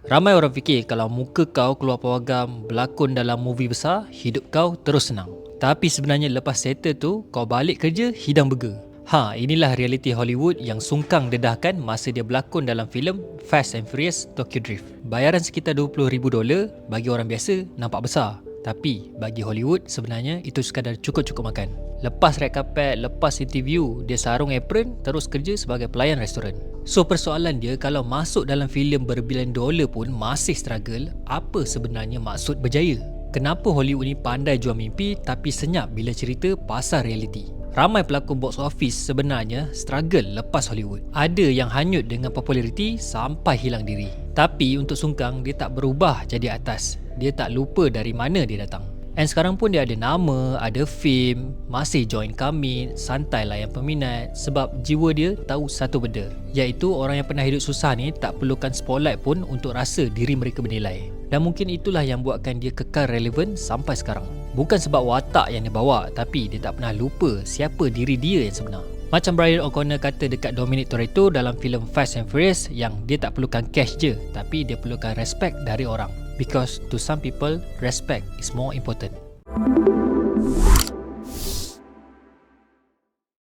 Ramai orang fikir kalau muka kau keluar pawagam, berlakon dalam movie besar, hidup kau terus senang. Tapi sebenarnya lepas settle tu, kau balik kerja hidang burger. Inilah realiti Hollywood yang sungkang dedahkan masa dia berlakon dalam filem Fast and Furious Tokyo Drift. Bayaran sekitar $20,000 bagi orang biasa nampak besar. Tapi bagi Hollywood sebenarnya itu sekadar cukup-cukup makan. Lepas red carpet, lepas interview, dia sarung apron terus kerja sebagai pelayan restoran. So persoalan dia, kalau masuk dalam filem berbilion dolar pun masih struggle, apa sebenarnya maksud berjaya? Kenapa Hollywood ni pandai jual mimpi tapi senyap bila cerita pasal realiti? Ramai pelakon box office sebenarnya struggle lepas Hollywood. Ada yang hanyut dengan populariti sampai hilang diri. Tapi untuk sungkang, dia tak berubah jadi atas. Dia tak lupa dari mana dia datang. And sekarang pun dia ada nama, ada fame, masih join kami, santai layan peminat. Sebab jiwa dia tahu satu benda, iaitu orang yang pernah hidup susah ni tak perlukan spotlight pun untuk rasa diri mereka bernilai. Dan mungkin itulah yang buatkan dia kekal relevan sampai sekarang. Bukan sebab watak yang dia bawa, tapi dia tak pernah lupa siapa diri dia yang sebenar. Macam Brian O'Connor kata dekat Dominic Toretto dalam filem Fast and Furious, yang dia tak perlukan cash je, tapi dia perlukan respect dari orang. Because to some people, respect is more important.